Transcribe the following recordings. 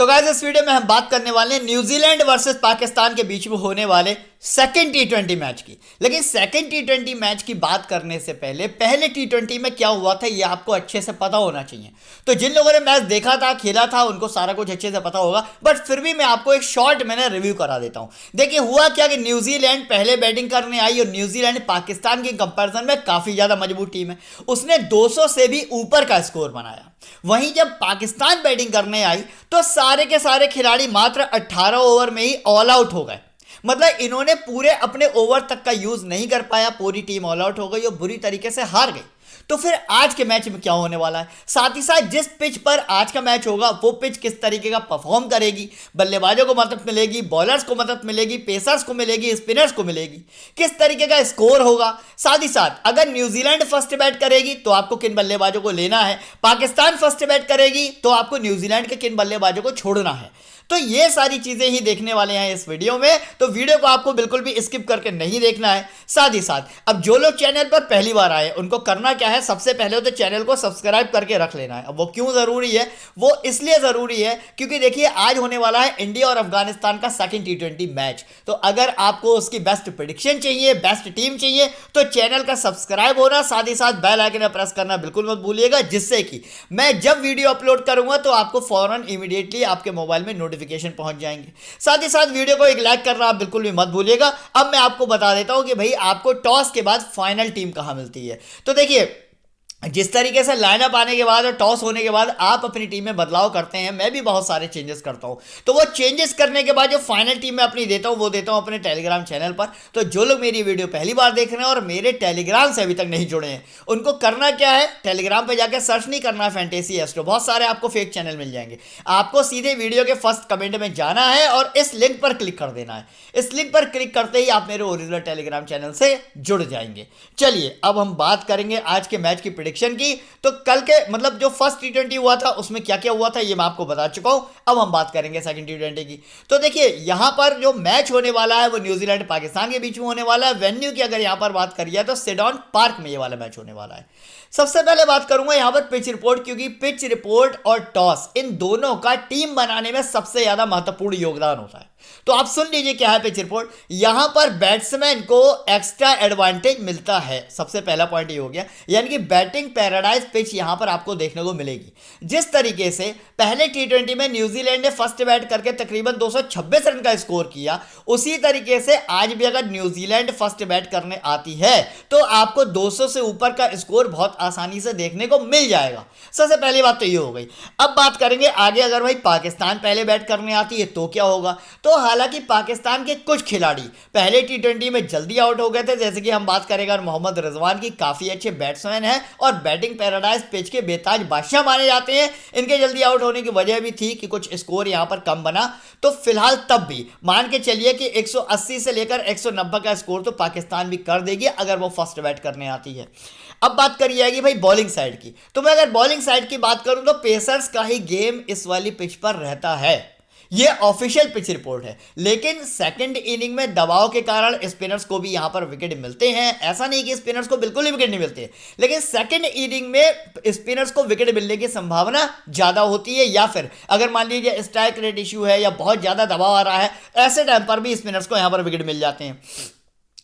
तो गाइस इस वीडियो में हम बात करने वाले हैं न्यूजीलैंड वर्सेस पाकिस्तान के बीच में होने वाले सेकंड टी20 मैच की। लेकिन सेकंड टी20 मैच की बात करने से पहले पहले टी20 में क्या हुआ था ये आपको अच्छे से पता होना चाहिए। तो जिन लोगों ने मैच देखा था, खेला था, उनको सारा कुछ अच्छे से पता होगा, बट फिर भी मैं आपको एक शॉर्ट मैंने रिव्यू करा देता हूं। देखिए हुआ क्या कि न्यूजीलैंड पहले बैटिंग करने आई और न्यूजीलैंड पाकिस्तान के कंपैरिजन में काफी ज्यादा मजबूत टीम है। उसने 200 से भी ऊपर का स्कोर बनाया। वहीं जब पाकिस्तान बैटिंग करने आई तो सारे के सारे खिलाड़ी मात्र 18 ओवर में ही ऑल आउट हो गए। मतलब इन्होंने पूरे अपने ओवर तक का यूज नहीं कर पाया, पूरी टीम ऑल आउट हो गई और बुरी तरीके से हार गई। तो फिर आज के मैच में क्या होने वाला है, साथ ही साथ जिस पिच पर आज का मैच होगा वो पिच किस तरीके का परफॉर्म करेगी, बल्लेबाजों को मदद मिलेगी, बॉलर्स को मदद मिलेगी, पेसर्स को मिलेगी, स्पिनर्स को मिलेगी, किस तरीके का स्कोर होगा। साथ ही साथ अगर न्यूजीलैंड फर्स्ट बैट करेगी तो आपको किन बल्लेबाजों को लेना है, पाकिस्तान फर्स्ट बैट करेगी तो आपको न्यूजीलैंड के किन बल्लेबाजों को छोड़ना है। तो ये सारी चीजें ही देखने वाले हैं इस वीडियो में, तो वीडियो को आपको बिल्कुल भी स्किप करके नहीं देखना है। साथ ही साथ अब जो लोग चैनल पर पहली बार आए उनको करना क्या है, सबसे पहले तो चैनल को सब्सक्राइब करके रख लेना है। अब वो क्यों जरूरी है, वो इसलिए जरूरी है क्योंकि देखिए आज होने वाला है इंडिया और अफगानिस्तान का सेकंड टी20 मैच। तो अगर आपको उसकी बेस्ट प्रेडिक्शन चाहिए, बेस्ट टीम चाहिए, तो चैनल का सब्सक्राइब होना, साथ ही साथ बेल आइकन प्रेस करना बिल्कुल मत भूलिएगा, जिससे कि मैं जब वीडियो अपलोड करूंगा तो आपको फौरन इमीडिएटली आपके मोबाइल में नोटिफिकेशन पहुंच जाएंगे। साथ ही साथ वीडियो को एक लाइक करना आप बिल्कुल भी मत भूलिएगा। अब मैं आपको बता देता हूं कि भाई आपको टॉस के बाद फाइनल टीम कहां मिलती है। तो देखिए जिस तरीके से लाइनअप आने के बाद और टॉस होने के बाद आप अपनी टीम में बदलाव करते हैं, मैं भी बहुत सारे चेंजेस करता हूं। तो वो चेंजेस करने के बाद जो फाइनल टीम मैं अपनी देता हूं वो देता हूं अपने टेलीग्राम चैनल पर। तो जो लोग मेरी वीडियो पहली बार देख रहे हैं और मेरे टेलीग्राम से अभी तक नहीं जुड़े हैं, उनको करना क्या है, टेलीग्राम पर जाकर सर्च नहीं करना है फैंटेसी एस्ट्रो, बहुत सारे आपको फेक चैनल मिल जाएंगे। आपको सीधे वीडियो के फर्स्ट कमेंट में जाना है और इस लिंक पर क्लिक कर देना है। इस लिंक पर क्लिक करते ही आप मेरे ओरिजिनल टेलीग्राम चैनल से जुड़ जाएंगे। चलिए अब हम बात करेंगे आज के मैच की प्रेडिक्शन की। तो कल के मतलब जो फर्स्ट टी20 हुआ था उसमें क्या क्या हुआ था ये मैं आपको बता चुका हूं। अब हम बात करेंगे सेकंड टी20 की। तो देखिए यहां पर जो मैच होने वाला है वो न्यूजीलैंड पाकिस्तान के बीच में होने वाला है। वेन्यू की अगर यहां पर बात करिए तो सिडॉन पार्क में ये वाला मैच होने वाला है। सबसे पहले बात करूंगा यहां पर पिच रिपोर्ट, क्योंकि पिच रिपोर्ट और टॉस इन दोनों का टीम बनाने में सबसे ज्यादा महत्वपूर्ण योगदान होता है। तो आप सुन लीजिए क्या है पिच रिपोर्ट। यहां पर बैट्समैन को एक्स्ट्रा एडवांटेज मिलता है, सबसे पहला पॉइंट ये हो गया, यानी कि बैटिंग पैराडाइज पिच यहां पर आपको देखने को मिलेगी। जिस तरीके से पहले टी20 में न्यूजीलैंड ने फर्स्ट बैट करके तकरीबन 226 रन का स्कोर किया, उसी तरीके से आज भी अगर न्यूजीलैंड फर्स्ट बैट करने आती है तो आपको 200 से ऊपर का स्कोर बहुत आसानी से देखने को मिल जाएगा। सबसे पहली बात तो ये हो गई। अब बात करेंगे आगे, अगर भाई पाकिस्तान पहले बैट करने आती है तो क्या होगा। तो हालांकि पाकिस्तान के कुछ खिलाड़ी पहले टी20 में जल्दी आउट हो गए थे, जैसे कि हम बात करेंगे मोहम्मद रिजवान की, काफी अच्छे बैट्समैन हैं और बैटिंग पैराडाइज पिच के बेताज बादशाह माने जाते हैं। इनके जल्दी आउट होने की वजह भी थी कि कुछ स्कोर यहां पर कम बना। तो फिलहाल तब भी मान के चलिए कि 180 से लेकर 190 का स्कोर तो पाकिस्तान भी कर देगी अगर वो फर्स्ट बैट करने आती है। अब बात करी जाएगी भाई बॉलिंग साइड की। तो मैं अगर बॉलिंग साइड की बात करूं तो पेसर्स का ही गेम इस वाली पिच पर रहता है, ये ऑफिशियल पिच रिपोर्ट है। लेकिन सेकंड इनिंग में दबाव के कारण स्पिनर्स को भी यहां पर विकेट मिलते हैं। ऐसा नहीं कि स्पिनर्स को बिल्कुल ही विकेट नहीं मिलते, लेकिन सेकंड इनिंग में स्पिनर्स को विकेट मिलने की संभावना ज्यादा होती है, या फिर अगर मान लीजिए स्ट्राइक रेट इश्यू है या बहुत ज्यादा दबाव आ रहा है, ऐसे टाइम पर भी स्पिनर्स को यहां पर विकेट मिल जाते हैं।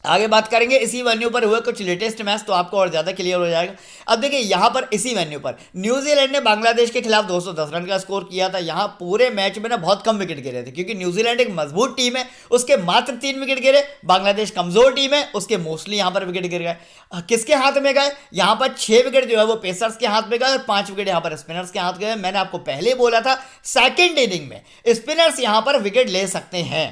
आगे बात करेंगे इसी वेन्यू पर हुए कुछ लेटेस्ट मैच, तो आपको और ज्यादा क्लियर हो जाएगा। अब देखिए यहां पर इसी वेन्यू पर न्यूजीलैंड ने बांग्लादेश के खिलाफ 210 रन का स्कोर किया था। यहां पूरे मैच में ना बहुत कम विकेट गिरे थे, क्योंकि न्यूजीलैंड एक मजबूत टीम है, उसके मात्र 3 विकेट गिरे। बांग्लादेश कमजोर टीम है, उसके मोस्टली यहां पर विकेट गिर गए। किसके हाथ में गए, यहां पर 6 विकेट जो है वो पेसर्स के हाथ में गए और 5 विकेट यहां पर स्पिनर्स के हाथ गए। मैंने आपको पहले बोला था सेकेंड इनिंग में स्पिनर्स यहां पर विकेट ले सकते हैं।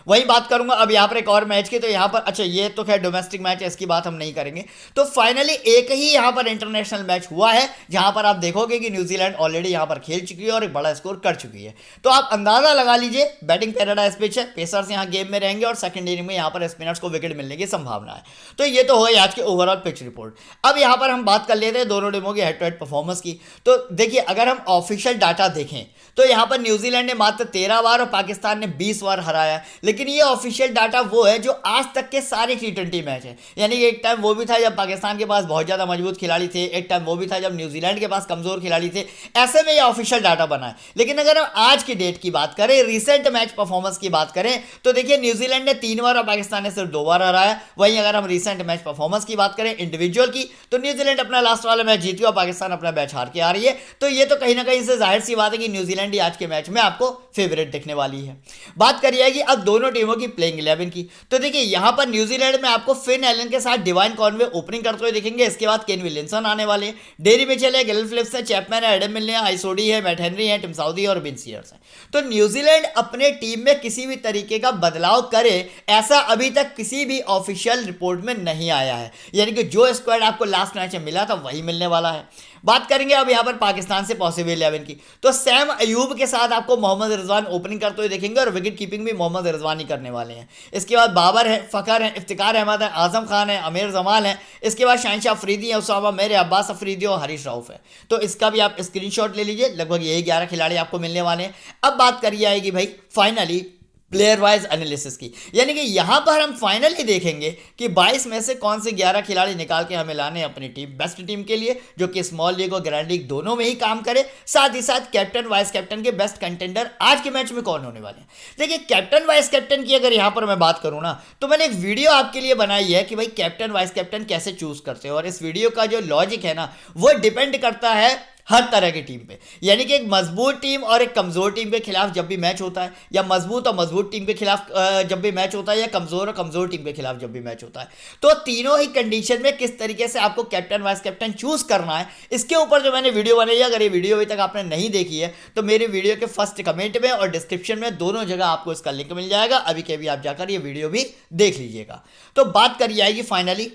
वही बात करूंगा अब यहां पर एक और मैच की। तो यहां पर अच्छा ये तो खैर डोमेस्टिक मैच है, इसकी बात हम नहीं करेंगे। तो फाइनली एक ही यहां पर इंटरनेशनल मैच हुआ है जहां पर आप देखोगे कि न्यूजीलैंड ऑलरेडी यहां पर खेल चुकी है और एक बड़ा स्कोर कर चुकी है। तो आप अंदाजा लगा लीजिए बैटिंग पैराडाइज पिच है, पेसर्स यहां गेम में रहेंगे और सेकंड इनिंग में यहां पर स्पिनर्स को विकेट मिलने की संभावना है। तो ये तो हो गई आज की ओवरऑल पिच रिपोर्ट। अब यहां पर हम बात कर लेते हैं दोनों टीमों की हेड टू हेड परफॉर्मेंस की। तो देखिए अगर हम ऑफिशियल डाटा देखें तो यहां पर न्यूजीलैंड ने मात्र 13 बार और पाकिस्तान ने 20 बार हराया। लेकिन ये ऑफिशियल डाटा वो है जो आज तक के सारे टी20 मैच हैं। यानी कि एक टाइम वो भी था जब पाकिस्तान के पास बहुत ज़्यादा मजबूत खिलाड़ी थे, एक टाइम वो भी था जब न्यूजीलैंड के पास कमज़ोर खिलाड़ी थे, ऐसे में ये ऑफिशियल डाटा बना है। लेकिन अगर हम आज की डेट की बात करें, रिसेंट मैच परफॉर्मेंस की बात करें, तो देखिए न्यूजीलैंड ने 3 बार और पाकिस्तान ने सिर्फ 2 बार हराया। वहीं अगर हम रिसेंट मैच परफॉर्मेंस की बात करें इंडिविजुअल की, तो न्यूजीलैंड अपना लास्ट वाला मैच जीती और पाकिस्तान अपना मैच हार के आ रही है। तो ये तो कहीं ना कहीं से जाहिर सी बात है कि न्यूजीलैंड ही आज के मैच में आपको फेवरेट दिखने वाली है। बात करी जाएगी अब दोनों टीमों की प्लेइंग 11 की, तो देखिए यहां पर न्यूजीलैंड में आपको फिन एलन के साथ डिवाइन कॉनवे ओपनिंग करते हुए दिखेंगे। इसके बाद केन विलियमसन आने वाले हैं, डेरी मिचेल है, गिल फिलिप्स है, चैपमैन है, एडम मिलने है, आइसोडी है, मैट हेनरी है, टिम साउदी और बिन सीयर्स है। तो न्यूजीलैंड अपने टीम में किसी भी तरीके का बदलाव करे ऐसा अभी तक किसी भी ऑफिशियल रिपोर्ट में नहीं आया है। यानी कि जो स्क्वाड आपको लास्ट मैच में मिला था वही मिलने वाला है। बात करेंगे अब यहां पर पाकिस्तान से पॉसिबल 11 की, तो सैम अयूब के साथ आपको मोहम्मद रिजवान ओपनिंग करते हुए देखेंगे और विकेट कीपिंग भी मोहम्मद रिजवान ही करने वाले हैं। इसके बाद बाबर है, फखर है, इफ्तिकार अहमद है, आजम खान है, अमीर जमाल है। इसके बाद शाहिनशाह अफरीदी है, उसामा मेरे, अब्बास अफरीदी और हरीश राउफ है। तो इसका भी आप स्क्रीनशॉट ले लीजिए, लगभग यही 11 खिलाड़ी आपको मिलने वाले हैं। अब बात करी जाएगी भाई फाइनली प्लेयर वाइज एनालिसिस की, यानी कि यहां पर हम फाइनली देखेंगे कि 22 में से कौन से 11 खिलाड़ी निकाल के हमें लाने अपनी टीम, बेस्ट टीम के लिए, जो कि स्मॉल लीग और ग्रैंड लीग दोनों में ही काम करे। साथ ही साथ कैप्टन वाइस कैप्टन के बेस्ट कंटेंडर आज के मैच में कौन होने वाले हैं। देखिए कैप्टन वाइस कैप्टन की अगर यहां पर मैं बात करूं ना, तो मैंने एक वीडियो आपके लिए बनाई है कि भाई कैप्टन वाइस कैप्टन कैसे चूज करते हो, और इस वीडियो का जो लॉजिक है ना वो डिपेंड करता है हर तरह की टीम पे। यानी कि एक मजबूत टीम और एक कमजोर टीम के खिलाफ जब भी मैच होता है, या मजबूत और मजबूत टीम के खिलाफ जब भी मैच होता है, या कमजोर और कमजोर टीम के खिलाफ जब भी मैच होता है, तो तीनों ही कंडीशन में किस तरीके से आपको कैप्टन वाइस कैप्टन चूज करना है, इसके ऊपर जो मैंने वीडियो बनाई है, अगर ये वीडियो अभी तक आपने नहीं देखी है तो मेरे वीडियो के फर्स्ट कमेंट में और डिस्क्रिप्शन में दोनों जगह आपको इसका लिंक मिल जाएगा। अभी के अभी आप जाकर ये वीडियो भी देख लीजिएगा। तो बात करी जाएगी फाइनली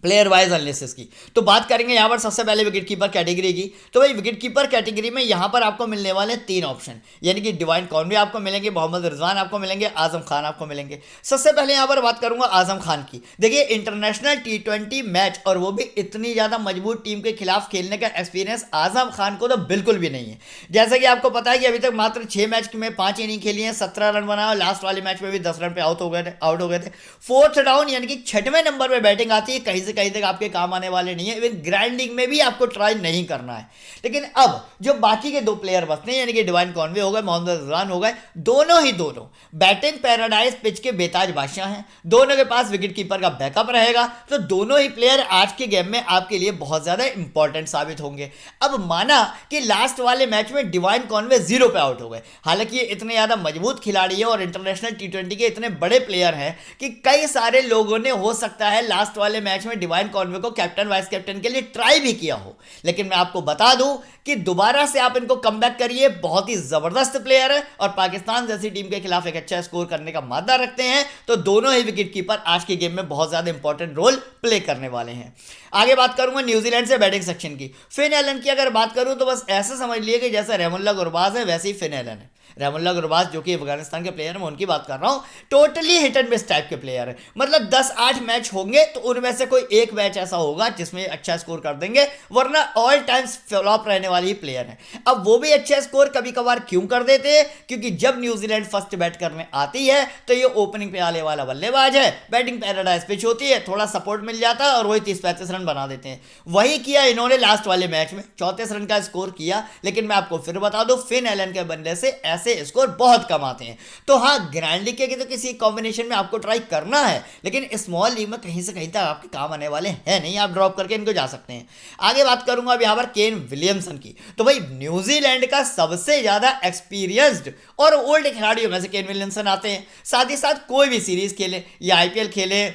प्लेयर वाइज एनालिसिस की, तो बात करेंगे यहां पर सबसे पहले विकेट कीपर कैटेगरी की। तो भाई विकेट कीपर कैटेगरी में यहां पर आपको मिलने वाले 3 ऑप्शन, यानी कि डिवाइन कॉनवे आपको मिलेंगे, मोहम्मद रिजवान आपको मिलेंगे, आजम खान आपको मिलेंगे। सबसे पहले यहां पर बात करूंगा आजम खान की। देखिए इंटरनेशनल टी20 मैच और वो भी इतनी ज्यादा मजबूत टीम के खिलाफ खेलने का एक्सपीरियंस आजम खान को तो बिल्कुल भी नहीं है। जैसा कि आपको पता है कि अभी तक मात्र 6 मैच में 5 इनिंग खेली है, 17 रन बनाया, लास्ट वाले मैच में भी 10 रन पे आउट हो गए थे। 4th डाउन यानी कि 6वें नंबर पर बैटिंग आती है, कहीं से कहीं तक आपके काम आने वाले नहीं है। इवन ग्रैंड लीग में भी आपको ट्राई नहीं करना है। लेकिन अब जो बाकी के 2 प्लेयर बचते हैं, यानी कि डिवाइन कॉनवे हो गए, मोहम्मद रिजवान हो गए, दोनों बैटिंग पैराडाइज पिच के बेताज बादशाह हैं। दोनों के पास विकेट कीपर का बैकअप रहेगा, तो दोनों ही प्लेयर आज के गेम में आपके लिए बहुत ज्यादा इंपॉर्टेंट साबित होंगे। अब माना कि लास्ट वाले मैच में डिवाइन कॉनवे 0 पे आउट हो गए, हालांकि ये इतने ज्यादा मजबूत खिलाड़ी है और इंटरनेशनल टी20 के इतने बड़े प्लेयर हैं कि कई सारे लोगों ने हो सकता है लास्ट वाले मैच में डिवाइन कॉनवे को कैप्टन वाइस कैप्टन के लिए ट्राई भी किया हो। लेकिन मैं आपको बता दूं कि दोबारा से आप इनको कमबैक करिए, बहुत ही जबरदस्त प्लेयर है और पाकिस्तान जैसी टीम के खिलाफ एक अच्छा स्कोर करने का मादा रखते हैं। तो दोनों ही विकेट कीपर आज के गेम में बहुत ज्यादा इंपॉर्टेंट रोल प्ले करने वाले हैं। आगे बात करूंगा न्यूजीलैंड से बैटिंग सेक्शन की। फिन एलन की अगर बात करूं तो बस ऐसा समझ लिए कि जैसा रहमुल्लाह गुरबाज है वैसे ही फिन एलन है। रहमुल्लाह गुरबाज जो कि अफगानिस्तान के प्लेयर हैं, मैं उनकी बात कर रहा हूं, totally hit and miss type के प्लेयर है। मतलब 10-8 मैच होंगे तो उनमें से कोई एक मैच ऐसा होगा जिसमें अच्छा स्कोर कर देंगे, वरना ऑल टाइम फ्लॉप रहने वाली ही प्लेयर है। अब वो भी अच्छा स्कोर कभी कभार क्यों कर देते हैं, क्योंकि जब न्यूजीलैंड फर्स्ट बैट करने आती है तो ये ओपनिंग पे आने वाला बल्लेबाज है, बैटिंग पैराडाइज पिच होती है, थोड़ा सपोर्ट मिल जाता है और वही 30-35 रन बना देते हैं। वही किया इन्होंने लास्ट वाले मैच में, 34 रन का स्कोर किया। लेकिन मैं आपको फिर बता दूं, फिन एलन के बनने से ऐसे स्कोर बहुत कम आते हैं। तो हाँ, ग्रैंड लीग के तो किसी कॉम्बिनेशन में आपको ट्राई करना है, लेकिन स्मॉल लीग में कहीं से कहीं तक आपके काम आने वाले हैं नहीं, आप ड्रॉप करके इनको जा सकते हैं। आगे बात करूंगा अब यहाँ पर केन विलियमसन की। तो भाई न्यूजीलैंड का सबसे ज्यादा एक्सपीरियंस्ड और ओल्ड खिलाड़ियों में से केन विलियमसन आते हैं। साथ ही साथ कोई भी सीरीज खेले, या आईपीएल खेले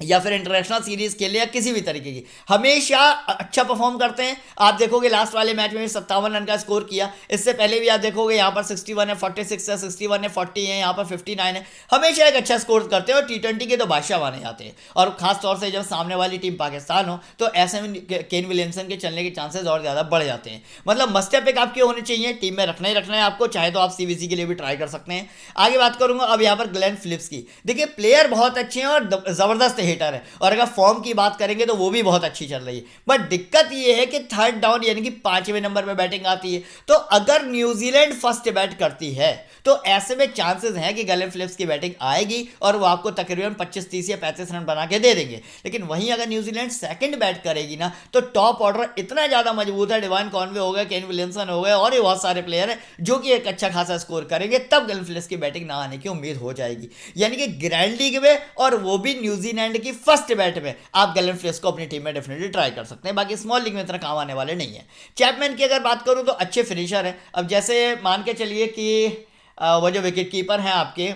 या फिर इंटरनेशनल सीरीज के लिए या किसी भी तरीके की, हमेशा अच्छा परफॉर्म करते हैं। आप देखोगे लास्ट वाले मैच में भी 57 रन का स्कोर किया। इससे पहले भी आप देखोगे यहाँ पर 61 है, 46 है, 61 है, 40 है, यहाँ पर 59 है। हमेशा एक अच्छा स्कोर करते हैं और टी20 के तो बादशाह माने जाते हैं। और खास तौर से जब सामने वाली टीम पाकिस्तान हो तो ऐसे में केन विलियमसन के चलने के चांसेस और ज़्यादा बढ़ जाते हैं। मतलब मस्ट पिक आपके होने चाहिए, टीम में रखना ही रखना है आपको, चाहे तो आप सीवीसी के लिए भी ट्राई कर सकते हैं। आगे बात करूंगा अब यहाँ पर ग्लेन फिलिप्स की। देखिए प्लेयर बहुत अच्छे हैं और ज़बरदस्त हिटर है, और अगर फॉर्म की बात करेंगे तो वो भी बहुत अच्छी चल रही है। बट दिक्कत ये है कि 3rd डाउन यानी कि 5वें नंबर पे बैटिंग आती है। तो अगर न्यूजीलैंड फर्स्ट बैट करती है तो ऐसे में चांसेस हैं कि गलेन फिलिप्स की बैटिंग आएगी और वो आपको तकरीबन 25-30 या 35 रन बना के दे देंगे। लेकिन वहीं अगर न्यूजीलैंड सेकंड बैट करेगी ना, तो टॉप ऑर्डर इतना ज़्यादा मजबूत है, डिवाइन कॉनवे हो गया, केन विलियमसन हो गए और भी बहुत सारे प्लेयर हैं जो कि एक अच्छा खासा स्कोर करेंगे, तब गलेन फिलिप्स की बैटिंग ना आने की उम्मीद हो जाएगी। यानी कि ग्रैंड लीग में और वो भी न्यूजीलैंड की फर्स्ट बैट में आप गलेन फिलिप्स को अपनी टीम में डेफिनेटली ट्राई कर सकते हैं। बाकी स्मॉल लीग में इतना काम आने वाले नहीं है। चैपमैन की अगर बात करूं तो अच्छे फिनिशर है। अब जैसे मान के चलिए कि वो जो विकेट कीपर हैं आपके,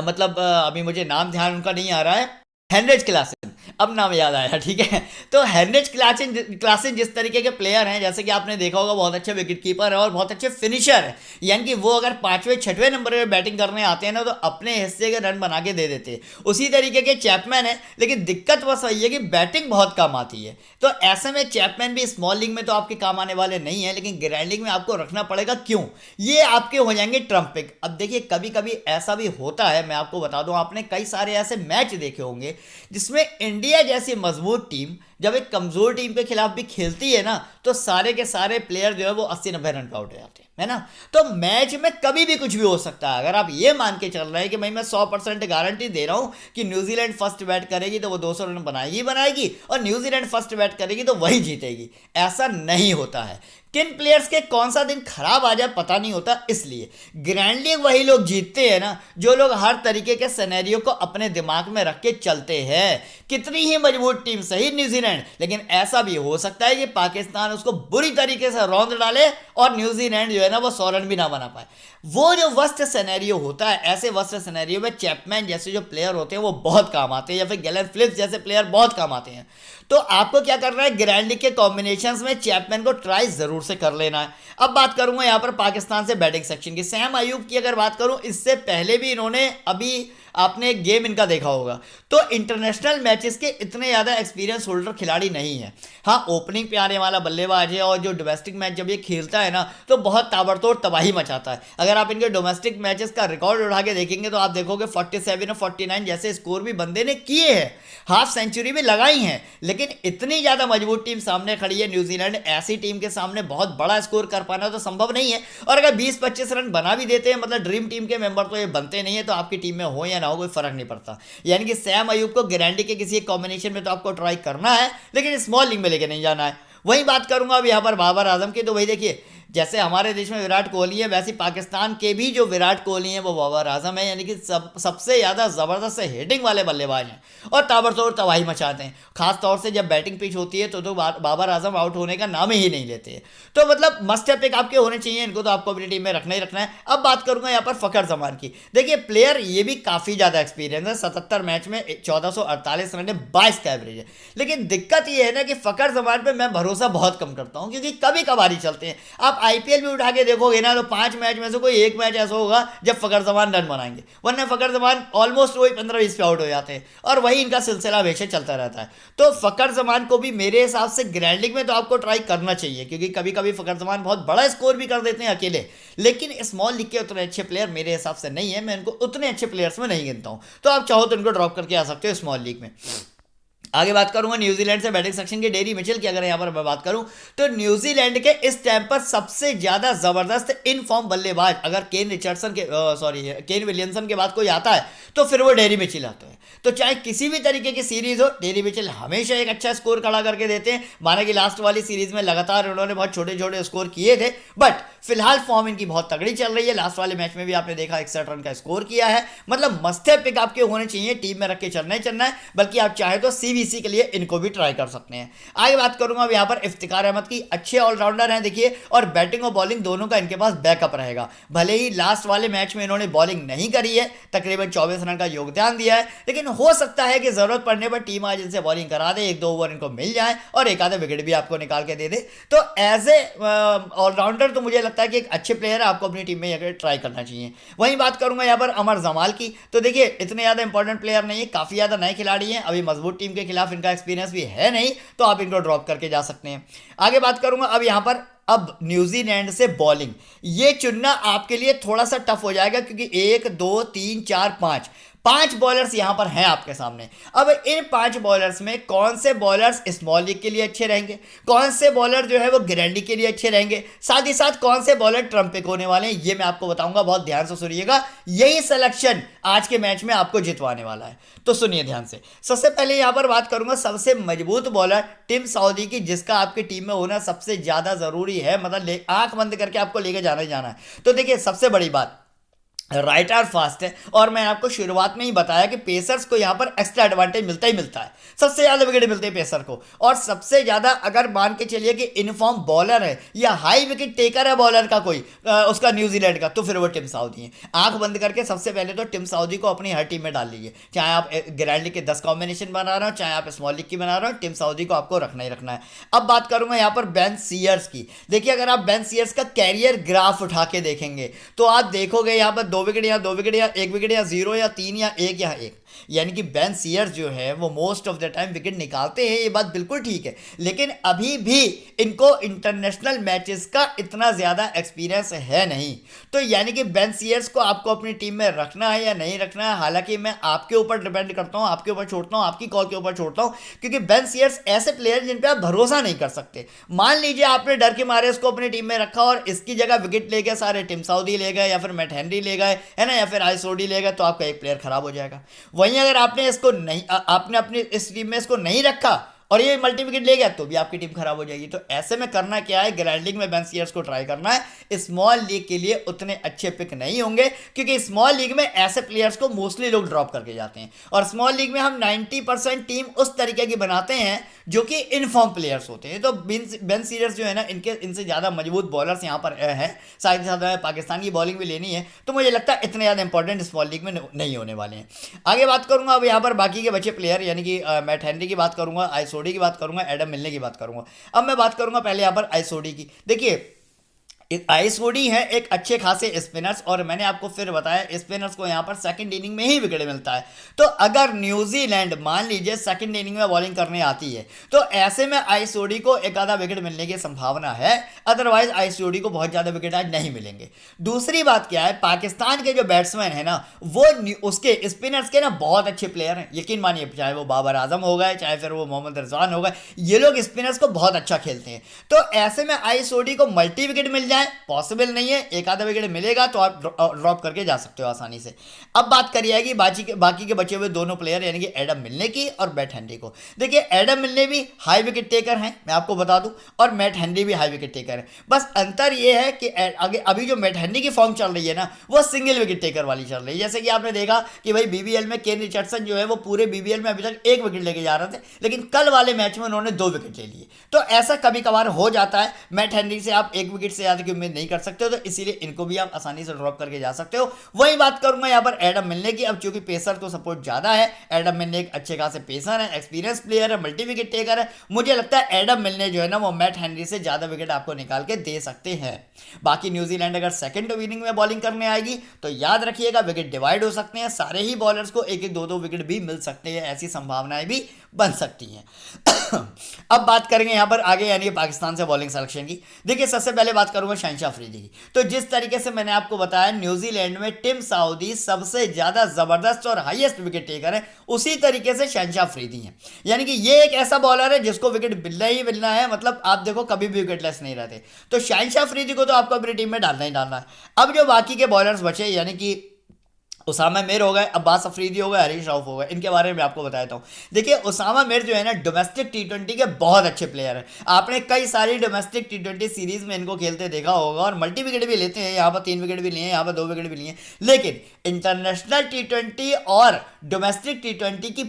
मतलब अभी मुझे नाम ध्यान उनका नहीं आ रहा है, हेनरिच क्लासन, अब नाम याद आया, ठीक है। तो हेनरिच क्लासन जिस तरीके के प्लेयर हैं, जैसे कि आपने देखा होगा, बहुत अच्छे विकेट कीपर है और बहुत अच्छे फिनिशर है। यानी कि वो अगर 5वें-6वें नंबर पे बैटिंग करने आते हैं ना, तो अपने हिस्से के रन बना के दे देते हैं। उसी तरीके के चैपमैन है, लेकिन दिक्कत बस वही है कि बैटिंग बहुत कम आती है। तो ऐसे में चैपमैन भी स्मॉल लीग में तो आपके काम आने वाले नहीं है, लेकिन ग्रैंड लीग में आपको रखना पड़ेगा। क्यों? ये आपके हो जाएंगे ट्रम्प पिक। अब देखिए, कभी कभी ऐसा भी होता है, मैं आपको बता दूं, आपने कई सारे ऐसे मैच देखे होंगे जिसमें इंडिया जैसी मजबूत टीम जब एक कमजोर टीम के खिलाफ भी खेलती है ना, तो सारे के सारे प्लेयर जो है वो 80-90 रन पे आउट हो जाते हैं, है ना। तो मैच में कभी भी कुछ भी हो सकता है। अगर आप ये मान के चल रहे हैं कि भाई मैं 100% गारंटी दे रहा हूं कि न्यूजीलैंड फर्स्ट बैट करेगी तो वो 200 रन बनाएगी और न्यूजीलैंड फर्स्ट बैट करेगी तो वही जीतेगी, ऐसा नहीं होता है। किन प्लेयर्स के कौन सा दिन खराब आ जाए पता नहीं होता, इसलिए ग्रैंड लीग वही लोग जीतते हैं ना जो लोग हर तरीके के सिनेरियो को अपने दिमाग में रख के चलते हैं। कितनी ही मजबूत टीम सही न्यूजीलैंड, लेकिन ऐसा भी हो सकता है कि पाकिस्तान उसको बुरी तरीके से रौंद डाले और न्यूजीलैंड जो है ना वो 100 रन भी ना बना पाए। वो जो वर्स्ट सिनेरियो होता है, ऐसे वर्स्ट सिनेरियो में चैपमैन जैसे जो प्लेयर होते हैं वो बहुत काम आते हैं, या फिर गलेन फिलिप्स जैसे प्लेयर बहुत काम आते हैं। तो आपको क्या करना है, ग्रैंड लीग के कॉम्बिनेशंस में चैपमैन को ट्राई जरूर से कर लेना है। अब बात करूंगा यहाँ पर पाकिस्तान से बैटिंग सेक्शन की। सैम अयूब की अगर बात करूं, इससे पहले भी इन्होंने, अभी आपने गेम इनका देखा होगा, तो इंटरनेशनल मैचेस के इतने ज़्यादा एक्सपीरियंस होल्डर खिलाड़ी नहीं है। हाँ, ओपनिंग पे आने वाला बल्लेबाज है और जो डोमेस्टिक मैच जब ये खेलता है ना तो बहुत ताबड़तोड़ तबाही मचाता है। अगर आप इनके डोमेस्टिक मैचेस का रिकॉर्ड उठा के देखेंगे तो आप देखोगे 47 और 49 जैसे स्कोर भी बंदे ने किए हैं, हाफ सेंचुरी भी लगाई हैं। लेकिन इतनी ज़्यादा मजबूत टीम सामने खड़ी है न्यूजीलैंड, ऐसी टीम के सामने बहुत बड़ा स्कोर कर पाना तो संभव नहीं है। और अगर 20-25 रन बना भी देते हैं, मतलब ड्रीम टीम के मेंबर तो ये बनते नहीं है, तो आपकी टीम में हो या ना हो कोई फर्क नहीं पड़ता। यानी कि सैम अयूब को गारंटी के किसी एक कॉम्बिनेशन में तो आपको ट्राई करना है, लेकिन स्मॉल लीग में लेके नहीं जाना है। वही बात करूंगा अब यहाँ पर बाबर आजम की, तो वही देखिए, जैसे हमारे देश में विराट कोहली है, वैसे पाकिस्तान के भी जो विराट कोहली हैं वो बाबर आजम है। यानी कि सबसे ज़्यादा ज़बरदस्त हिटिंग वाले बल्लेबाज हैं और ताबड़तोड़ तबाही मचाते हैं। खास तौर से जब बैटिंग पिच होती है तो बाबर आजम आउट होने का नाम ही नहीं लेते हैं। तो मतलब मस्ट पिक आपके होने चाहिए, इनको तो आपको अपनी टीम में रखना ही रखना है। अब बात करूंगा यहाँ पर फ़खर जमान की। देखिए, प्लेयर ये भी काफ़ी ज़्यादा एक्सपीरियंस है, 77 मैच में 1448 रन है, 22 का एवरेज है। लेकिन दिक्कत ये है ना कि फ़खर जमान पर मैं भरोसा बहुत कम करता हूँ, क्योंकि कभी कभार ही चलते हैं। आप आईपीएल भी उठा के देखोगे ना तो 5 मैच में से कोई एक मैच ऐसा होगा जब फ़खर जमान रन बनाएंगे, वरना फ़खर जमान ऑलमोस्ट वही 15-20 पे आउट हो जाते हैं और वही इनका सिलसिला हमेशा चलता रहता है। तो फ़खर जमान को भी मेरे हिसाब से ग्रैंड लीग में तो आपको ट्राई करना चाहिए, क्योंकि कभी कभी फ़खर जमान बहुत बड़ा स्कोर भी कर देते हैं अकेले। लेकिन स्मॉल लीग के उतने अच्छे प्लेयर मेरे हिसाब से नहीं है, मैं इनको उतने अच्छे प्लेयर्स में नहीं गिनता हूँ। तो आप चाहो तो इनको ड्रॉप करके आ सकते हो स्मॉल लीग में। आगे बात करूंगा न्यूजीलैंड से बैटिंग सेक्शन की। डेरी मिचेल की अगर यहां पर मैं बात करूं तो न्यूजीलैंड के इस टाइम पर सबसे ज्यादा जबरदस्त इन फॉर्म बल्लेबाज अगर केन विलियमसन के बाद कोई आता है तो फिर वो डेरी मिचेल आता है। तो चाहे किसी भी तरीके की सीरीज हो, डेरी मिचेल हमेशा एक अच्छा स्कोर खड़ा करके देते हैं। माना कि लास्ट वाली सीरीज में लगातार उन्होंने बहुत छोटे छोटे स्कोर किए थे, बट फिलहाल फॉर्म इनकी बहुत तगड़ी चल रही है। लास्ट वाले मैच में भी आपने देखा 61 रन का स्कोर किया है। मतलब मस्ट पिक आपके होने चाहिए, टीम में रख के चलना ही चलना है। बल्कि आप चाहे तो सीवीसी के लिए इनको भी ट्राई कर सकते हैं। आगे बात करूंगा अब यहाँ पर इफ्तिकार अहमद की। अच्छे ऑलराउंडर हैं देखिए, और बैटिंग और बॉलिंग दोनों का इनके पास बैकअप रहेगा। भले ही लास्ट वाले मैच में इन्होंने बॉलिंग नहीं करी है, तकरीबन 24 रन का योगदान दिया है, लेकिन हो सकता है कि जरूरत पड़ने पर टीम आज इनसे बॉलिंग करा दे, 1-2 ओवर इनको मिल जाए और एक आधे विकेट भी आपको निकाल के दे दे। तो एज ए ऑलराउंडर तो मुझे लगता है कि एक अच्छे प्लेयर है, आपको अपनी टीम में अगर ट्राई करना चाहिए। वहीं बात करूंगा यहाँ पर अमर जमाल की। तो देखिए, इतने ज़्यादा इंपॉर्टेंट प्लेयर नहीं है, काफ़ी ज़्यादा नए खिलाड़ी हैं, अभी मजबूत टीम के खिलाफ इनका एक्सपीरियंस भी है नहीं, तो आप इनको ड्रॉप करके जा सकते हैं। आगे बात करूंगा अब यहाँ पर अब न्यूजीलैंड से बॉलिंग, ये चुनना आपके लिए थोड़ा सा टफ हो जाएगा, क्योंकि 1, 2, 3, 4, 5 5 बॉलर्स यहां पर हैं आपके सामने। अब इन 5 बॉलर्स में कौन से बॉलर्स स्मॉल लीग के लिए अच्छे रहेंगे, कौन से बॉलर जो है वो ग्रैंडी के लिए अच्छे रहेंगे, साथ ही साथ कौन से बॉलर ट्रम्प पिक होने वाले हैं, ये मैं आपको बताऊंगा। बहुत ध्यान से सुनिएगा, यही सिलेक्शन आज के मैच में आपको जितवाने वाला है। तो सुनिए ध्यान से। सबसे पहले यहां पर बात करूंगा सबसे मजबूत बॉलर टिम साउदी की, जिसका आपकी टीम में होना सबसे ज्यादा जरूरी है, मतलब आंख बंद करके आपको लेके जाना ही जाना है। तो देखिए, सबसे बड़ी बात, राइट आर फास्ट है, और मैंने आपको शुरुआत में ही बताया कि पेसर्स को यहां पर एक्स्ट्रा एडवांटेज मिलता ही मिलता है। सबसे ज्यादा विकेट मिलते हैं पेसर को, और सबसे ज्यादा अगर मान के चलिए कि इनफॉर्म बॉलर है या हाई विकेट टेकर है बॉलर का कोई उसका न्यूजीलैंड का, तो फिर वो टिम साउदी है। आंख बंद करके सबसे पहले तो टिम साउदी को अपनी हर टीम में डाल लीजिए, चाहे आप ग्रैंड लीग के 10 कॉम्बिनेशन बना रहे हो, चाहे आप स्मॉल लीग की बना रहे हो, टिम साउदी को आपको रखना ही रखना है। अब बात करूंगा यहाँ पर बेन सीयर्स की। देखिए, अगर आप बेन सीयर्स का कैरियर ग्राफ उठा के देखेंगे तो आप देखोगे यहाँ पर 2 विकेट, यहाँ 2 विकेट, या 1 विकेट, या 0, या 3, या 1, या 1, यानी कि बेन सीयर्स जो है वो most of the time wicket निकालते हैं, ये बात बिल्कुल ठीक है, लेकिन अभी भी इनको इंटरनेशनल मैचेस का इतना ज्यादा एक्सपीरियंस है नहीं। तो यानी कि बेन सीयर्स को आपको अपनी टीम में रखना है या नहीं रखना है, हालांकि मैं आपके ऊपर डिपेंड करता हूं, आपके ऊपर छोड़ता हूं, आपकी कॉल के ऊपर छोड़ता हूं, क्योंकि बेन सीयर्स ऐसे प्लेयर जिन पे आप भरोसा नहीं कर सकते। मान लीजिए आपने डर के मारे उसको अपनी टीम में रखा और इसकी जगह विकेट ले गए सारे, टिम साउदी ले गए, या फिर मैट हेनरी ले गए, है ना, या फिर आइसोडी ले गए, तो आपका एक प्लेयर खराब हो जाएगा। वहीं अगर आपने इसको नहीं, आपने अपनी इस टीम में इसको नहीं रखा और ये मल्टी विकेट ले गया, तो भी आपकी टीम खराब हो जाएगी। तो ऐसे में करना क्या है, ग्रैंड लीग में बेन सीयर्स को ट्राई करना है। स्मॉल लीग के लिए उतने अच्छे पिक नहीं होंगे, क्योंकि स्मॉल लीग में ऐसे प्लेयर्स को मोस्टली लोग ड्रॉप करके जाते हैं, और स्मॉल लीग में हम 90% टीम उस तरीके की बनाते हैं जो कि इनफॉर्म प्लेयर्स होते हैं। तो बेन सीयर्स जो है ना, इनसे ज़्यादा मजबूत बॉलर्स यहाँ पर है, साथ ही साथ पाकिस्तान की बॉलिंग भी लेनी है, तो मुझे लगता है इतने ज़्यादा इंपॉर्टेंट स्मॉल लीग में नहीं होने वाले हैं। आगे बात करूंगा अब यहाँ पर बाकी के बचे प्लेयर, यानी कि मैट हेनरी की बात करूंगा, आइसोडी की बात करूंगा, एडम मिलने की बात करूंगा। अब मैं बात करूंगा पहले यहाँ पर आइसोडी की। देखिए, आइसोडी है एक अच्छे खासे स्पिनर्स, और मैंने आपको फिर बताया स्पिनर्स को यहाँ पर सेकंड इनिंग में ही विकेट मिलता है। तो अगर न्यूजीलैंड मान लीजिए सेकंड इनिंग में बॉलिंग करने आती है, तो ऐसे में आइसोडी को एक आधा विकेट मिलने की संभावना है, अदरवाइज आइसोडी को बहुत ज़्यादा विकेट आज नहीं मिलेंगे। दूसरी बात क्या है, पाकिस्तान के जो बैट्समैन है ना, वो उसके स्पिनर्स के ना बहुत अच्छे प्लेयर हैं, यकीन मानिए, चाहे वो बाबर आजम हो गए, चाहे फिर वो मोहम्मद रिजवान हो गए, ये लोग स्पिनर्स को बहुत अच्छा खेलते हैं। तो ऐसे में आइसोडी को मल्टी विकेट मिल जाए पॉसिबल नहीं है, एक आधा विकेट मिलेगा तो आप ड्रॉप करके जा सकते हो आसानी से। अब बात करी जाएगी बाकी के बचे हुए दोनों प्लेयर, यानी कि एडम मिलने की और मैट हेनरी को। देखिए, एडम मिलने भी हाई विकेट टेकर हैं, मैं आपको बता दूं, और मैट हेनरी भी हाई विकेट टेकर है। बस अंतर यह है कि अभी जो मैट हेनरी की फॉर्म चल रही है ना, वो सिंगल विकेट टेकर वाली चल रही है। जैसे कि आपने देखा कि भाई बीबीएल में केन रिचर्डसन जो है वो पूरे बीबीएल में अभी तक 1 विकेट लेके जा रहे थे, लेकिन कल वाले मैच में उन्होंने 2 विकेट ले लिए। तो ऐसा कभी कभार हो जाता है। मैट हेनरी से आप 1 विकेट से ज्यादा की उम्मीद नहीं कर सकते हो, तो इसीलिए इनको भी आप आसानी से ड्रॉप करके जा सकते हो। वही बात करूंगा यहाँ पर एडम मिलने की। अब चूंकि पेसर को सपोर्ट ज्यादा है, एडम मिलने एक अच्छे खासे पेसर है, एक्सपीरियंस प्लेयर है, मल्टी विकेट टेकर है, मुझे लगता है एडम मिलने जो है ना वो मैट हेनरी से ज्यादा विकेट आपको निकाल के दे सकते हैं। बाकी न्यूजीलैंड अगर सेकंड इनिंग में बॉलिंग करने आएगी तो याद रखिएगा विकेट डिवाइड हो सकते हैं, सारे ही बॉलर्स को 1-1, 2-2 विकेट भी मिल सकते हैं, ऐसी संभावनाएं भी बन सकती हैं। अब बात करेंगे यहां पर आगे, यानी पाकिस्तान से बॉलिंग सिलेक्शन की। देखिए, सबसे पहले बात करूंगा शहनशाह अफरीदी की। तो जिस तरीके से मैंने आपको बताया न्यूजीलैंड में टिम साउदी सबसे ज्यादा जबरदस्त और हाईएस्ट विकेट टेकर है, उसी तरीके से शहनशाह अफरीदी है। यानी कि ये एक ऐसा बॉलर है जिसको विकेट मिलना ही मिलना है, मतलब आप देखो कभी भी विकेटलेस नहीं रहते। तो शहनशाह अफरीदी को तो आपको अपनी टीम में डालना ही डालना है। अब जो बाकी के बॉलर्स बचे, यानी कि उसामा मिर हो गए, अब्बास अफरीदी हो गए, हरीश राउफ हो गए, इनके बारे में आपको बताता हूँ। देखिए, उसामा मिर जो है ना डोमेस्टिक टी20 के बहुत अच्छे प्लेयर हैं। आपने कई सारी डोमेस्टिक टी20 सीरीज में इनको खेलते देखा होगा, और मल्टी विकेट भी लेते हैं, यहाँ पर 3 विकेट भी लिए हैं, यहाँ पर 2 विकेट भी लिए हैं। लेकिन इंटरनेशनल टी20 और डोमेस्टिक टी20 की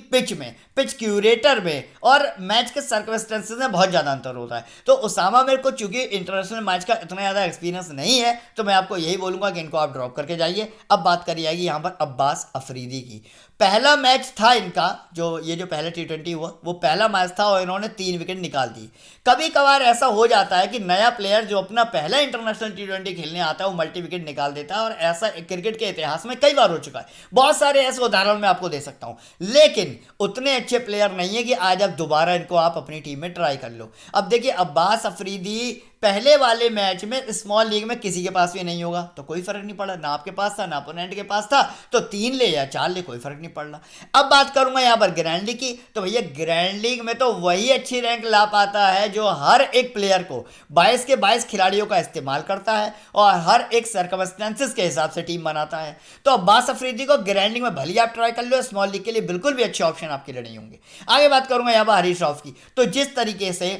पिच क्यूरेटर में और मैच के सर्कमस्टेंसेस में बहुत ज़्यादा अंतर होता है। तो उसामा मिर को चूंकि इंटरनेशनल मैच का इतना ज़्यादा एक्सपीरियंस नहीं है, तो मैं आपको यही बोलूँगा कि इनको आप ड्रॉप करके जाइए। अब बात करी जाएगी यहाँ पर अब्बास अफरीदी की। पहला मैच था इनका, जो पहला टी20 हुआ, वो पहला मैच था और इन्होंने 3 विकेट निकाल दी। कभी कभार ऐसा हो जाता है कि नया प्लेयर जो अपना पहला इंटरनेशनल टी20 खेलने आता है वो मल्टी विकेट निकाल देता है, और ऐसा क्रिकेट के इतिहास में कई बार हो चुका है। बहुत सारे ऐसे उदाहरण मैं आपको दे सकता हूं, लेकिन उतने अच्छे प्लेयर नहीं है कि आज आप दोबारा इनको आप अपनी टीम में ट्राई कर लो। अब देखिए, अब्बास अफरीदी पहले वाले मैच में स्मॉल लीग में किसी के पास भी नहीं होगा तो कोई फर्क नहीं पड़ा, ना आपके पास था ना अपोनेंट के पास था, तो 3 ले या 4 ले कोई फर्क नहीं पड़ रहा। अब बात करूंगा यहाँ पर ग्रैंड लीग की, तो भैया ग्रैंड लीग में तो वही अच्छी रैंक ला पाता है जो हर एक प्लेयर को 22 के 22 खिलाड़ियों का इस्तेमाल करता है और हर एक सर्कमस्टेंसेस के हिसाब से टीम बनाता है। तो अब्बास अफरीदी को ग्रैंड लीग में भले आप ट्राई कर लो, स्मॉल लीग के लिए बिल्कुल भी अच्छे ऑप्शन आपके लिए नहीं होंगे। आगे बात करूंगा यहाँ पर हरीश राव की, तो जिस तरीके से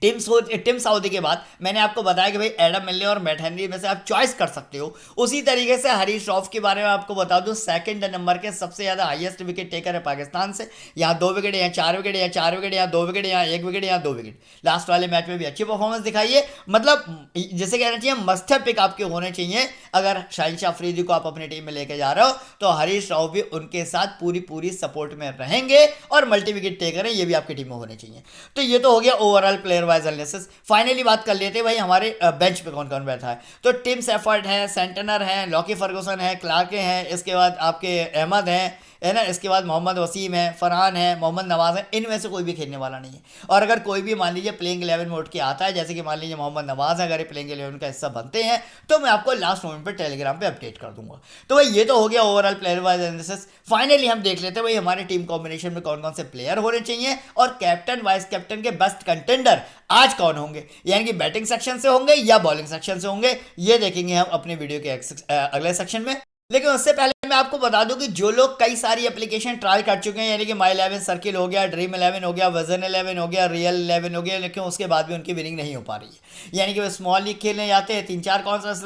टिम साउदी के बाद मैंने आपको बताया कि भाई एडम मिलने और मैट हेनरी में से आप चॉइस कर सकते हो, उसी तरीके से हरीश राव के बारे में आपको बता दूं सेकंड नंबर के सबसे ज़्यादा हाईएस्ट विकेट टेकर है पाकिस्तान से। यहाँ 2 विकेट, यहाँ 4 विकेट, यहाँ 4 विकेट, यहाँ 2 विकेट, यहाँ 1 विकेट, यहाँ 2 विकेट। लास्ट वाले मैच में भी अच्छी परफॉर्मेंस दिखाई है। मतलब जैसे कहना चाहिए मस्ट हैव पिक आपके होने चाहिए अगर शाहिन शाह अफरीदी को आप अपनी टीम में लेके जा रहे हो, तो हरीश राव भी उनके साथ पूरी सपोर्ट में रहेंगे और मल्टी विकेट टेकर है, ये भी आपकी टीम में होने चाहिए। तो ये तो हो गया overall player wise analysis. Finally बात कर लेते हैं भाई हमारे बेंच पे कौन कौन बैठा है। तो टिम सेफर्ड है, सेंटनर है, लॉकी फर्गूसन है, क्लार्के हैं, इसके बाद आपके अहमद हैं, है ना, इसके बाद मोहम्मद वसीम है, फरहान है, मोहम्मद नवाज है। इनमें से कोई भी खेलने वाला नहीं है। और अगर कोई भी मान लीजिए प्लेइंग 11 में उठ के आता है, जैसे कि मान लीजिए मोहम्मद नवाज अगर प्लेइंग 11 का हिस्सा बनते हैं, तो मैं आपको लास्ट मोमेंट पे टेलीग्राम पे अपडेट कर दूंगा। तो भाई ये तो हो गया overall player wise analysis. Finally हम देख लेते हैं भाई हमारे टीम कॉम्बिनेशन में कौन कौन से प्लेयर होने चाहिए और कैप्टन वाइस कैप्टन के बेस्ट कंटेंडर आज कौन होंगे, यानी कि बैटिंग सेक्शन से होंगे या बॉलिंग सेक्शन से होंगे, ये देखेंगे हम अपने वीडियो के अगले सेक्शन में। लेकिन उससे पहले मैं आपको बता दूं कि जो लोग कई सारी एप्लीकेशन ट्राई कर चुके हैं, यानी कि माई 11 सर्किल हो गया, ड्रीम 11 हो गया, विजन 11 हो गया, रियल 11 हो गया, लेकिन उसके बाद भी उनकी विनिंग नहीं हो पा रही है। यानी कि वो स्मॉल लीग खेलने जाते हैं, 3-4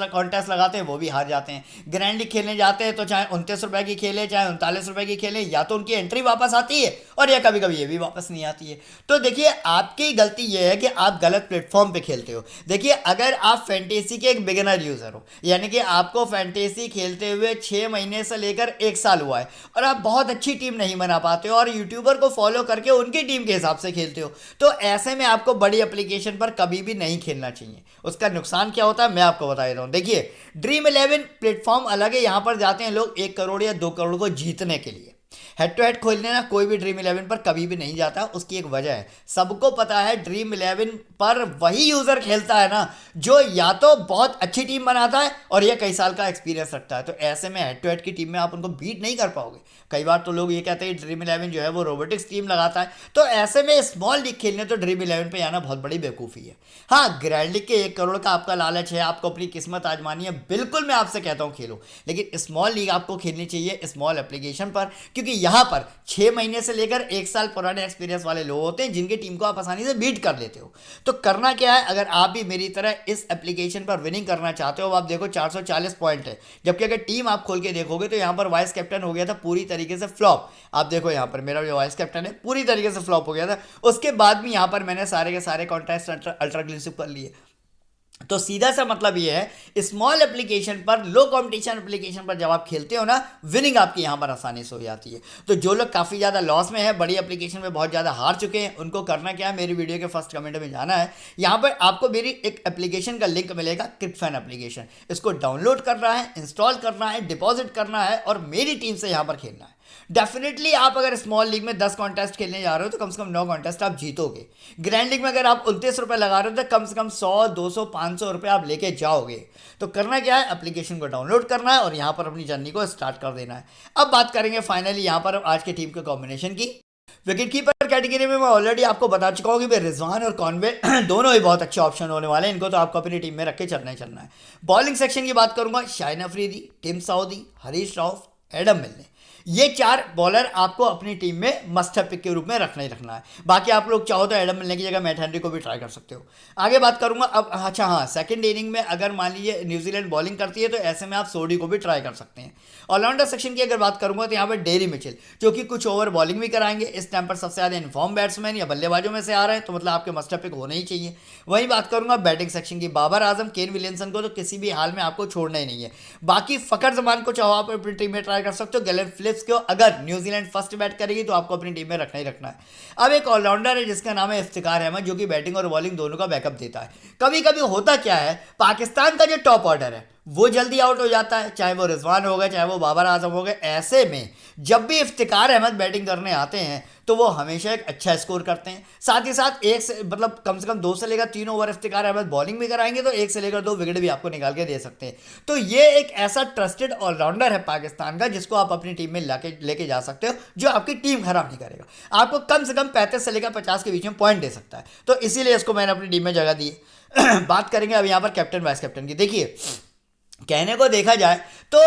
कॉन्टेस्ट लगाते हैं, वो भी हार जाते हैं। ग्रैंड लीग खेलने जाते हैं तो चाहे 29 रुपए की खेले चाहे 39 रुपए की खेले, या तो उनकी एंट्री वापस आती है और या कभी कभी ये भी वापस नहीं आती है। तो देखिए आपकी गलती ये है कि आप गलत प्लेटफॉर्म पे खेलते हो। देखिए अगर आप फैंटेसी के एक बिगिनर यूजर हो, यानी कि आपको फैंटेसी खेलते हुए 6 महीने से लेकर 1 साल हुआ है और आप बहुत अच्छी टीम नहीं बना पाते हो और यूट्यूबर को फॉलो करके उनकी टीम के हिसाब से खेलते हो, तो ऐसे में आपको बड़ी एप्लीकेशन पर कभी भी नहीं खेलना चाहिए। उसका नुकसान क्या होता है मैं आपको बता देता हूँ। देखिए ड्रीम 11 प्लेटफॉर्म अलग है, यहाँ पर जाते हैं लोग 1 करोड़ या 2 करोड़ को जीतने के लिए। हेड टू हेड खोलने ना कोई भी ड्रीम 11 पर कभी भी नहीं जाता, उसकी एक वजह है, सबको पता है ड्रीम 11 पर वही यूज़र खेलता है ना जो या तो बहुत अच्छी टीम बनाता है और या कई साल का एक्सपीरियंस रखता है। तो ऐसे में हेड टू हेड की टीम में आप उनको बीट नहीं कर पाओगे। कई बार तो लोग ये कहते हैं ड्रीम 11 जो है वो रोबोटिक्स टीम लगाता है, तो ऐसे में स्मॉल लीग खेलने तो ड्रीम 11 पे आना बहुत बड़ी बेवकूफ़ी है। हाँ ग्रैंड लीग के 1 करोड़ का आपका लालच है, आपको अपनी किस्मत आजमानी है, बिल्कुल मैं आपसे कहता हूँ खेलो, लेकिन स्मॉल लीग आपको खेलनी चाहिए स्मॉल एप्लीकेशन पर, क्योंकि यहाँ पर 6 महीने से लेकर 1 साल पुराने एक्सपीरियंस वाले लोग होते हैं जिनकी टीम को आप आसानी से बीट कर लेते हो। तो करना क्या है, अगर आप भी मेरी तरह इस एप्लीकेशन पर विनिंग करना चाहते हो, आप देखो 440 पॉइंट है, जबकि अगर टीम आप खोल के देखोगे तो यहाँ पर वाइस कैप्टन हो गया था पूरी तरीके से फ्लॉप। आप देखो यहाँ पर मेरा जो वाइस कैप्टन है पूरी तरीके से फ्लॉप हो गया था, उसके बाद भी यहाँ पर मैंने सारे के सारे कॉन्टेस्ट अल्ट्रा क्लूसिव कर लिए। तो सीधा सा मतलब ये है स्मॉल एप्लीकेशन पर, लो कंपटीशन एप्लीकेशन पर जब आप खेलते हो ना, विनिंग आपकी यहाँ पर आसानी से हो जाती है। तो जो लोग काफ़ी ज़्यादा लॉस में है, बड़ी एप्लीकेशन में बहुत ज़्यादा हार चुके हैं, उनको करना क्या है, मेरी वीडियो के फर्स्ट कमेंट में जाना है, यहाँ पर आपको मेरी एक एप्लीकेशन का लिंक मिलेगा, क्रिकफैन एप्लीकेशन। इसको डाउनलोड करना है, इंस्टॉल करना है, डिपॉजिट करना है और मेरी टीम से यहाँ पर खेलना है। डेफिनेटली आप अगर स्मॉल लीग में 10 कॉन्टेस्ट खेलने जा रहे हो तो कम से कम 9 कॉन्टेस्ट आप जीतोगे। ग्रैंड लीग में अगर आप 29 रुपये लगा रहे हो तो कम से कम 100, 200, 500 रुपये आप लेके जाओगे। तो करना क्या है, एप्लीकेशन को डाउनलोड करना है और यहाँ पर अपनी जर्नी को स्टार्ट कर देना है। अब बात करेंगे फाइनली यहाँ पर आज की टीम के कॉम्बिनेशन की। विकेट कीपर कैटेगरी में मैं ऑलरेडी आपको बता चुका हूँ कि भाई रिजवान और कॉनवे दोनों ही बहुत अच्छे ऑप्शन होने वाले हैं, इनको तो आपको अपनी टीम में रख के चलना ही चलना है। बॉलिंग सेक्शन की बात करूंगा, Shaheen Afridi, Tim Southee, Haris Rauf, Adam Milne, ये 4 बॉलर आपको अपनी टीम में मस्ट हैव पिक के रूप में रखना ही रखना है। बाकी आप लोग चाहो तो एडम मिलने की जगह मैट हेनरी को भी ट्राई कर सकते हो। आगे बात करूंगा अब, अच्छा हाँ, सेकंड इनिंग में अगर मान लीजिए न्यूजीलैंड बॉलिंग करती है तो ऐसे में आप सोडी को भी ट्राई कर सकते हैं। ऑलराउंडर सेक्शन की अगर बात करूंगा तो यहाँ पर डेरी मिचेल, जो कि कुछ ओवर बॉलिंग भी कराएंगे, इस टाइम पर सबसे ज़्यादा इन्फॉर्म बैट्समैन या बल्लेबाजों में से आ रहे हैं, तो मतलब आपके मस्ट हैव पिक होने ही चाहिए। वहीं बात करूंगा बैटिंग सेक्शन की, बाबर आजम, केन विलियमसन को तो किसी भी हाल में आपको छोड़ना ही नहीं है। बाकी फ़खर जमान को चाहो आप अपनी टीम में ट्राई कर सकते हो। गैलन फिलिप्स को अगर न्यूजीलैंड फर्स्ट बैट करेगी तो आपको अपनी टीम में रखना ही रखना है। अब एक ऑलराउंडर है जिसका नाम है इफ्तिकार अहमद, जो कि बैटिंग और बॉलिंग दोनों का बैकअप देता है। कभी कभी होता क्या है, पाकिस्तान का जो टॉप ऑर्डर है वो जल्दी आउट हो जाता है, चाहे वो रिजवान हो गए, चाहे वो बाबर आजम हो गए। ऐसे में जब भी इफ्तिकार अहमद बैटिंग करने आते हैं तो वो हमेशा एक अच्छा स्कोर करते हैं। साथ ही साथ एक से मतलब कम से कम 2 से लेकर 3 ओवर इफ्तिकार अहमद बॉलिंग भी कराएंगे तो 1 से लेकर 2 विकेट भी आपको निकाल के दे सकते हैं। तो ये एक ऐसा ट्रस्टेड ऑलराउंडर है पाकिस्तान का, जिसको आप अपनी टीम में लेके जा सकते हो, जो आपकी टीम खराब नहीं करेगा, आपको कम से कम 35 से लेकर 50 के बीच में पॉइंट दे सकता है। तो इसीलिए इसको मैंने अपनी टीम में जगह दी है। बात करेंगे अब यहाँ पर कैप्टन वाइस कैप्टन की। देखिए, कहने को देखा जाए तो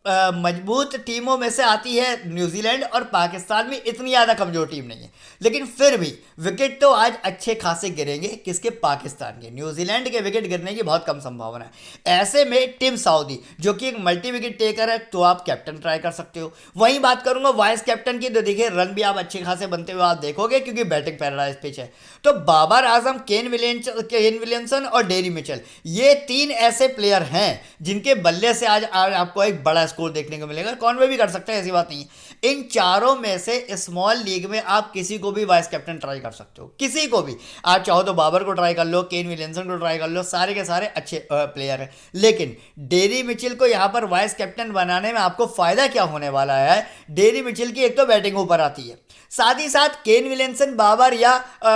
मजबूत टीमों में से आती है न्यूजीलैंड, और पाकिस्तान में इतनी ज़्यादा कमज़ोर टीम नहीं है, लेकिन फिर भी विकेट तो आज अच्छे खासे गिरेंगे। किसके? पाकिस्तान के। न्यूजीलैंड के विकेट गिरने की बहुत कम संभावना है। ऐसे में टिम साउदी जो कि एक मल्टी विकेट टेकर है, तो आप कैप्टन ट्राई कर सकते हो। वहीं बात करूंगा वाइस कैप्टन की, तो देखिए रन भी आप अच्छे खासे बनते हुए आप देखोगे, क्योंकि बैटिंग पैराडाइज पिच है। तो बाबर आजम, केन विलियमसन और डेरी मिचेल, ये 3 ऐसे प्लेयर हैं जिनके बल्ले से आज आपको एक बड़ा स्कोर देखने को मिलेगा। कौन वे भी कर सकते हैं, ऐसी बात नहीं है। इन चारों में से स्मॉल लीग में आप किसी को भी वाइस कैप्टन ट्राई कर सकते हो, किसी को भी। आप चाहो तो बाबर को ट्राई कर लो, केन विलियमसन को ट्राई कर लो, सारे के सारे अच्छे प्लेयर हैं। लेकिन डेरी मिचेल को यहां पर वाइस कैप्टन बनाने में आपको फायदा क्या होने वाला है? डेरी मिचेल की एक तो बैटिंग ऊपर आती है, साथ ही साथ केन विलियमसन, बाबर या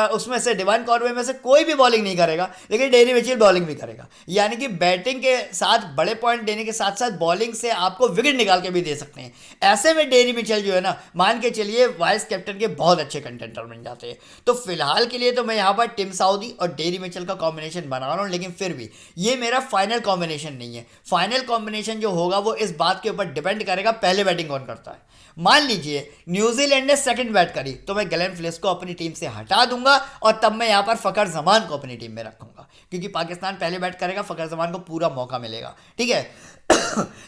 उसमें से डिवाइन कॉर्वे में से कोई भी बॉलिंग नहीं करेगा, लेकिन डेरी मिचेल बॉलिंग भी करेगा। यानी कि बैटिंग के साथ बड़े पॉइंट देने के साथ साथ बॉलिंग से आपको विकेट निकाल के भी दे सकते हैं। ऐसे में डेरी मिचेल जो है ना, मान के चलिए वाइस कैप्टन के बहुत अच्छे कंटेंटर बन जाते हैं। तो फिलहाल के लिए तो मैं यहाँ पर टिम साउदी और डेरी मिचेल का कॉम्बिनेशन बना रहा हूँ, लेकिन फिर भी ये मेरा फाइनल कॉम्बिनेशन नहीं है। फाइनल कॉम्बिनेशन जो होगा वो इस बात के ऊपर डिपेंड करेगा पहले बैटिंग कौन करता है। मान लीजिए न्यूजीलैंड ने सेकंड बैट करी, तो मैं ग्लेन फिलिप्स को अपनी टीम से हटा दूंगा और तब मैं यहाँ पर फकर जमान को अपनी टीम में रखूंगा, क्योंकि पाकिस्तान पहले बैट करेगा, फकर जमान को पूरा मौका मिलेगा। ठीक है।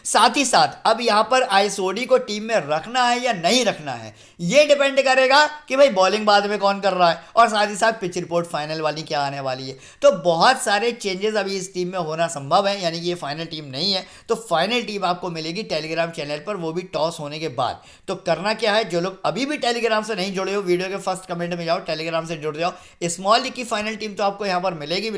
साथ ही साथ अब यहाँ पर आईएसओडी को टीम में रखना है या नहीं रखना है, ये डिपेंड करेगा कि भाई बॉलिंग बाद में कौन कर रहा है, और साथ ही साथ पिच रिपोर्ट फाइनल वाली क्या आने वाली है। तो बहुत सारे चेंजेस अभी इस टीम में होना संभव है, यानी कि ये फाइनल टीम नहीं है। तो फाइनल टीम आपको मिलेगी टेलीग्राम चैनल पर, वो भी टॉस होने के बाद। तो करना क्या है, जो लोग अभी भी टेलीग्राम से नहीं जुड़े हो, वीडियो के फर्स्ट कमेंट में जाओ, टेलीग्राम से जुड़ जाओ। स्मॉल लीग की फाइनल टीम तो आपको यहाँ पर मिलेगी,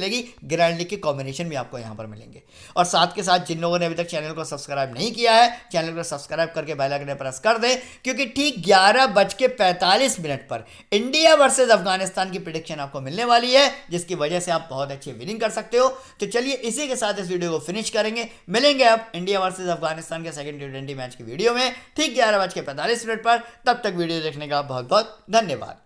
ग्रैंड लीग के कॉम्बिनेशन भी आपको यहाँ पर मिलेंगे। और साथ के साथ जिन लोगों ने अभी तक चैनल को सब्सक्राइब नहीं किया है, चैनल को सब्सक्राइब करके बेल आइकन प्रेस कर दें, क्योंकि ठीक 11:45 पर इंडिया वर्सेस अफगानिस्तान की प्रेडिक्शन आपको मिलने वाली है, जिसकी वजह से आप बहुत अच्छी विनिंग कर सकते हो। तो चलिए इसी के साथ इस वीडियो को फिनिश करेंगे। मिलेंगे अब इंडिया वर्सेस अफगानिस्तान के सेकंड T20 मैच की वीडियो में ठीक 11:45 पर। तब तक वीडियो देखने का बहुत बहुत धन्यवाद।